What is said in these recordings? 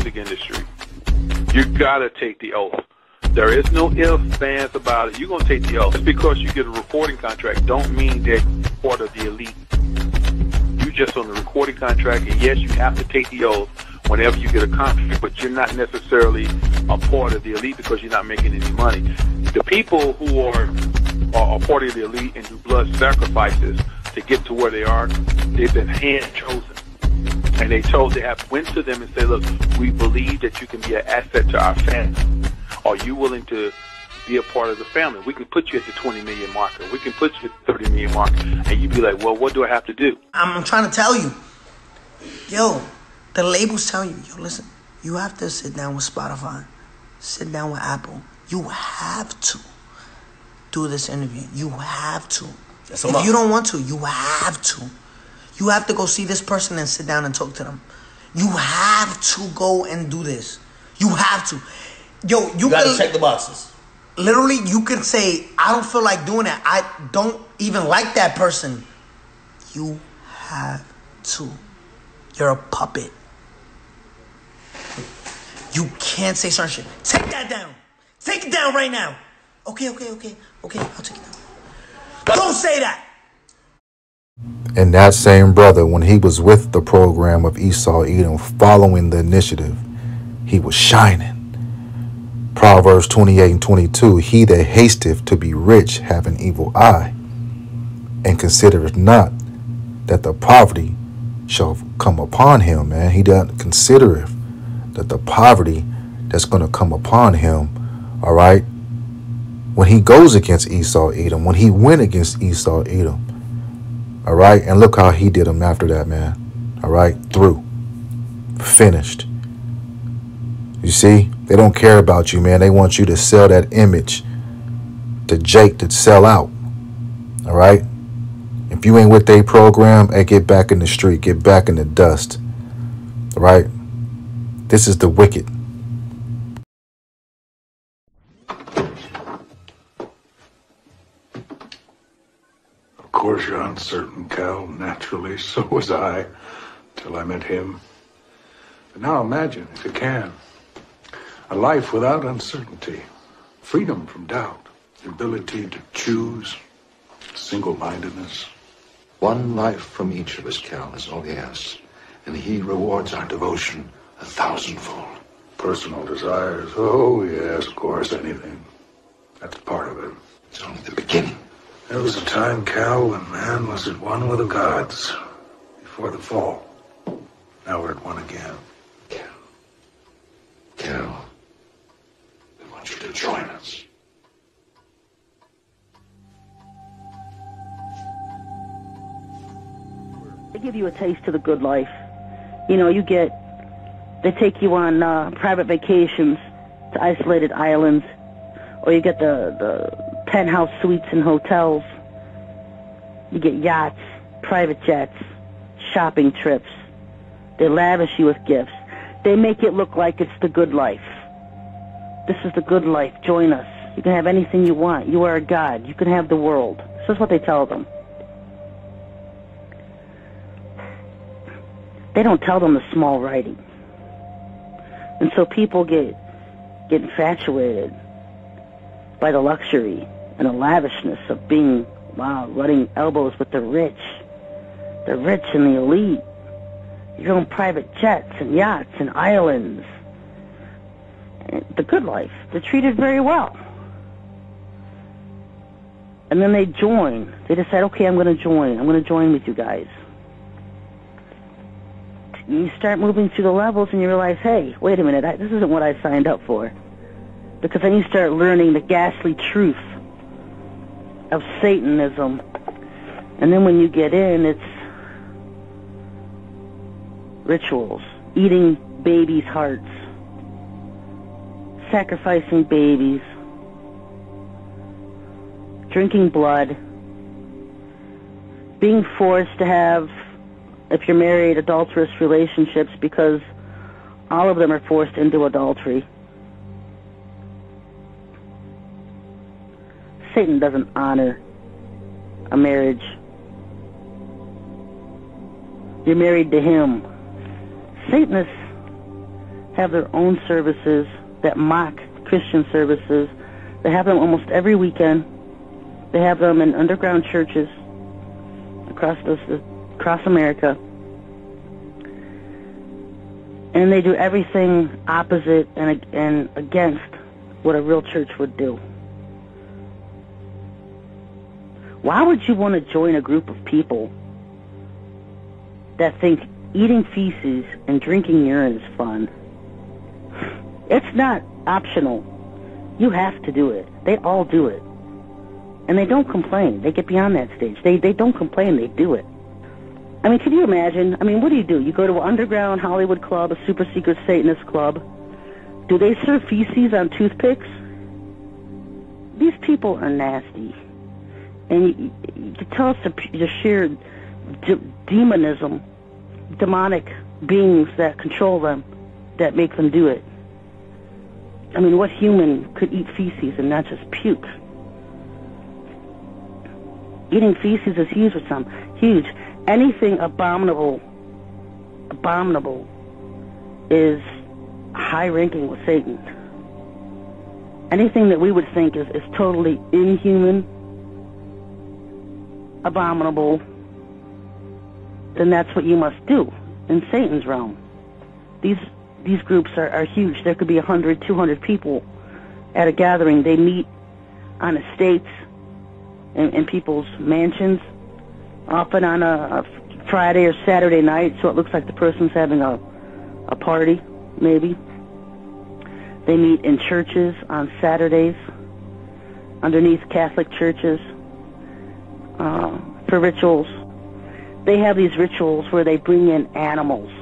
music industry, you gotta take the oath. There is no ifs, ands about it. You're gonna take the oath. Just because you get a recording contract don't mean that you're part of the elite. You just on the recording contract, and yes, you have to take the oath whenever you get a contract, but you're not necessarily a part of the elite because you're not making any money. The people who are part of the elite and do blood sacrifices to get to where they are, they've been hand chosen. And they went to them and said, look, we believe that you can be an asset to our family. Are you willing to be a part of the family? We can put you at the 20 million marker. We can put you at the 30 million marker. And you'd be like, well, what do I have to do? I'm trying to tell you. Yo, the labels tell you, yo, listen, you have to sit down with Spotify. Sit down with Apple. You have to do this interview. You have to. If you don't want to, you have to. You have to go see this person and sit down and talk to them. You have to go and do this. You have to. Yo, you gotta check the boxes. Literally, you can say, I don't feel like doing it. I don't even like that person. You have to. You're a puppet. You can't say certain shit. Take that down. Take it down right now. Okay, I'll take it down. Don't say that. And that same brother, when he was with the program of Esau Edom, following the initiative, he was shining. Proverbs 28:22, he that hasteth to be rich have an evil eye, and considereth not that the poverty shall come upon him, man. He doesn't consider that the poverty that's going to come upon him, all right, when he goes against Esau Edom, when he went against Esau Edom, all right, and look how he did him after that, man, all right, through, finished. You see, they don't care about you, man. They want you to sell that image to Jake to sell out, all right? If you ain't with their program, hey, get back in the street, get back in the dust, all right? This is the wicked. Of course you're uncertain, Cal. Naturally, so was I, till I met him. But now imagine, if you can, a life without uncertainty, freedom from doubt, the ability to choose, single-mindedness. One life from each of us, Cal, is all he asks. And he rewards our devotion 1,000-fold. Personal desires, oh yes, of course, anything. That's part of it. It's only the beginning. There was a time, Cal, when man was at one with the gods, before the fall. Now we're at one again. Cal, we want you to join us. They give you a taste of the good life. You know, they take you on private vacations to isolated islands, or you get the penthouse suites in hotels. You get yachts, private jets, shopping trips. They lavish you with gifts. They make it look like it's the good life. This is the good life. Join us. You can have anything you want. You are a god. You can have the world. This is what they tell them. They don't tell them the small writing. And so people get infatuated by the luxury and the lavishness of being, rutting elbows with the rich and the elite. Your own private jets and yachts and islands. The good life. They're treated very well. And then they join. They decide, okay, I'm going to join. I'm going to join with you guys. And you start moving through the levels and you realize, hey, wait a minute, this isn't what I signed up for. Because then you start learning the ghastly truth of Satanism. And then when you get in, it's rituals, eating babies' hearts, sacrificing babies, drinking blood, being forced to have, if you're married, adulterous relationships, because all of them are forced into adultery. Satan doesn't honor a marriage. You're married to him. Satanists have their own services that mock Christian services. They have them almost every weekend. They have them in underground churches across America. And they do everything opposite and against what a real church would do. Why would you want to join a group of people that think eating feces and drinking urine is fun? It's not optional. You have to do it. They all do it. And they don't complain. They get beyond that stage. They don't complain. They do it. I mean, can you imagine? I mean, what do? You go to an underground Hollywood club, a super secret Satanist club. Do they serve feces on toothpicks? These people are nasty. And you can tell it's the sheer demonism, demonic beings that control them, that make them do it. I mean, what human could eat feces and not just puke? Eating feces is huge with some. Huge. Anything abominable is high ranking with Satan. Anything that we would think is totally inhuman, abominable, then that's what you must do in Satan's realm. These groups are huge. There could be 100, 200 people at a gathering. They meet on estates, in people's mansions, often on a Friday or Saturday night, so it looks like the person's having a party, maybe. They meet in churches on Saturdays, underneath Catholic churches, for rituals. They have these rituals where they bring in animals.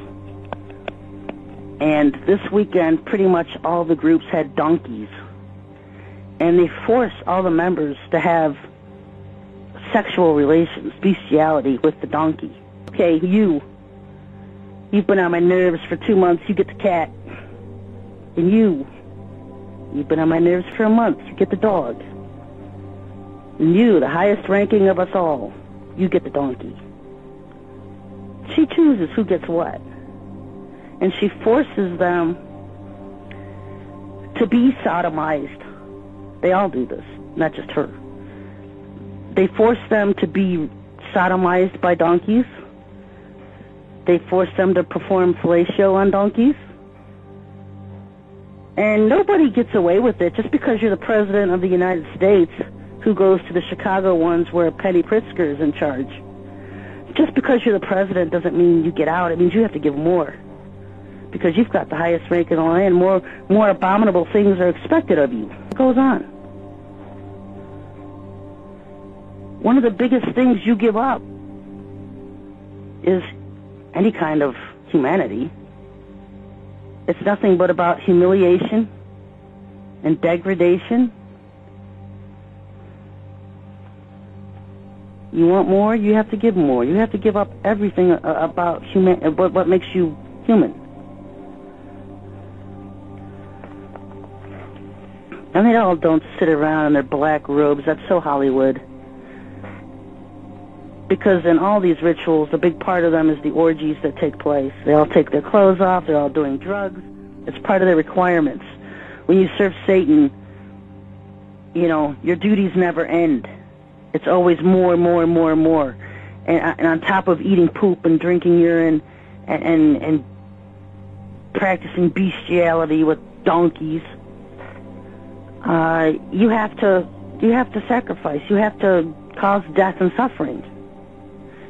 And this weekend, pretty much all the groups had donkeys. And they force all the members to have sexual relations, bestiality with the donkey. Okay, you've been on my nerves for 2 months, you get the cat. And you've been on my nerves for a month, you get the dog. And you, the highest ranking of us all, you get the donkey. She chooses who gets what. And she forces them to be sodomized. They all do this, not just her. They force them to be sodomized by donkeys. They force them to perform fellatio on donkeys. And nobody gets away with it just because you're the president of the United States who goes to the Chicago ones where Penny Pritzker is in charge. Just because you're the president doesn't mean you get out. It means you have to give more. Because you've got the highest rank in the land, more abominable things are expected of you. It goes on. One of the biggest things you give up is any kind of humanity. It's nothing but about humiliation and degradation. You want more, you have to give more. You have to give up everything about what makes you human. And they all don't sit around in their black robes. That's so Hollywood. Because in all these rituals, a big part of them is the orgies that take place. They all take their clothes off. They're all doing drugs. It's part of their requirements. When you serve Satan, your duties never end. It's always more and more and more and more. And on top of eating poop and drinking urine and practicing bestiality with donkeys, you have to sacrifice. You have to cause death and suffering.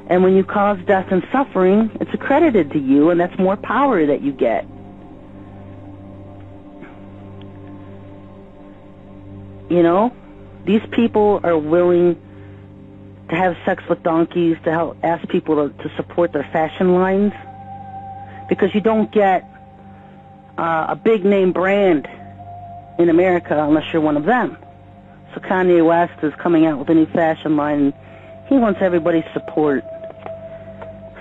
And when you cause death and suffering, it's accredited to you, and that's more power that you get. These people are willing to have sex with donkeys to help ask people to support their fashion lines, because you don't get a big name brand in America unless you're one of them. So Kanye West is coming out with a new fashion line, and he wants everybody's support.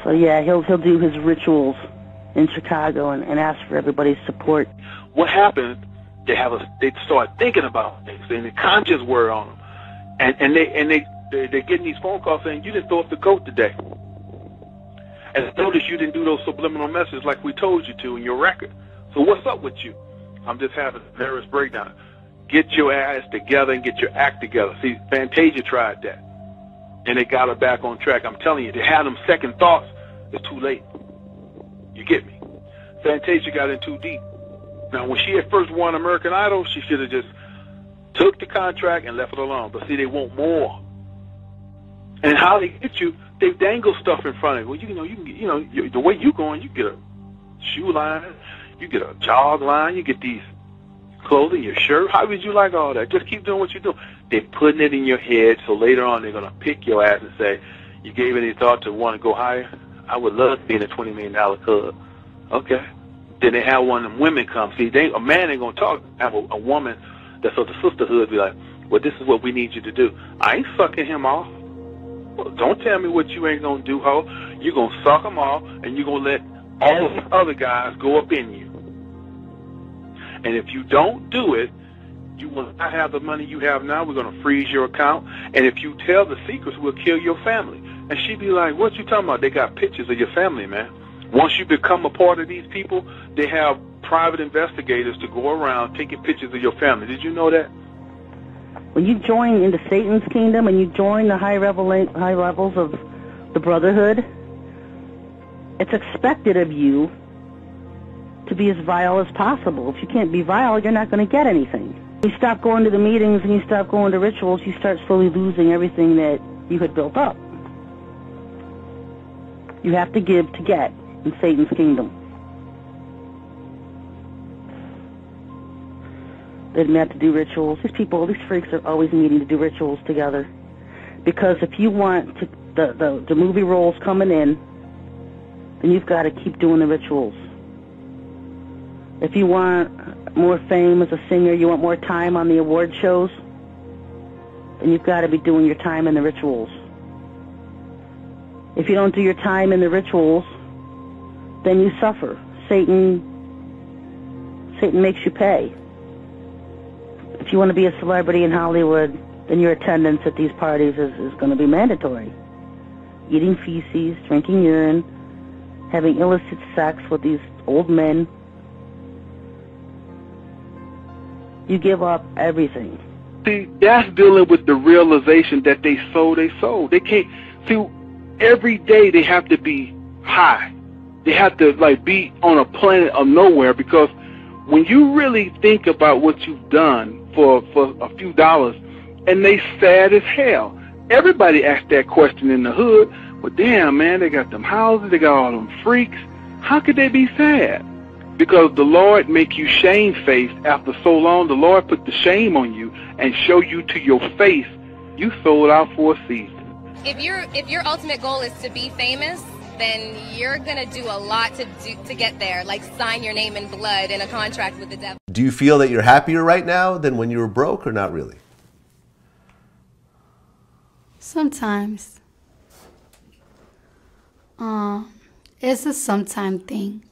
So yeah, he'll do his rituals in Chicago and ask for everybody's support. What happened? They start thinking about things, and the conscience word on them, and they're getting these phone calls saying, you didn't throw up the goat today. And notice you didn't do those subliminal messages like we told you to in your record. So what's up with you? I'm just having a nervous breakdown. Get your ass together and get your act together. See, Fantasia tried that, and they got her back on track. I'm telling you, they had them second thoughts. It's too late. You get me? Fantasia got in too deep. Now, when she had first won American Idol, she should have just took the contract and left it alone. But see, they want more. And how they get you, they dangle stuff in front of you. Well, the way you going, you get a shoe line, you get a jog line, you get these clothing, your shirt. How would you like all that? Just keep doing what you're doing. They're putting it in your head, so later on they're going to pick your ass and say, you gave any thought to want to go higher? I would love to be in a $20 million club. Okay. Then they have one of them women come. See, a man ain't going to talk. Have a woman that's of the sisterhood be like, well, this is what we need you to do. I ain't sucking him off. Well, don't tell me what you ain't going to do, ho. You're going to suck him off, and you're going to let all the other guys go up in you. And if you don't do it, you will not have the money you have now. We're going to freeze your account. And if you tell the secrets, we'll kill your family. And she'd be like, what you talking about? They got pictures of your family, man. Once you become a part of these people, they have private investigators to go around taking pictures of your family. Did you know that? When you join into Satan's kingdom and you join the high levels of the Brotherhood, it's expected of you to be as vile as possible. If you can't be vile, you're not going to get anything. You stop going to the meetings and you stop going to rituals, you start slowly losing everything that you had built up. You have to give to get in Satan's kingdom. They met to do rituals. These people, these freaks are always meeting to do rituals together. Because if you want the movie roles coming in, then you've got to keep doing the rituals. If you want more fame as a singer, you want more time on the award shows, then you've got to be doing your time in the rituals. If you don't do your time in the rituals, then you suffer. Satan makes you pay. If you want to be a celebrity in Hollywood, then your attendance at these parties is going to be mandatory. Eating feces, drinking urine, having illicit sex with these old men. You give up everything. See, that's dealing with the realization that they sold. They can't, see, every day they have to be high. They have to, like, be on a planet of nowhere, because when you really think about what you've done for a few dollars, and they sad as hell. Everybody asks that question in the hood. Well, damn, man, they got them houses, they got all them freaks. How could they be sad? Because the Lord make you shame-faced after so long. The Lord put the shame on you and show you to your face. You sold out for a season. If your ultimate goal is to be famous, then you're gonna do a lot to get there, like sign your name in blood in a contract with the devil. Do you feel that you're happier right now than when you were broke, or not really? Sometimes. It's a sometime thing.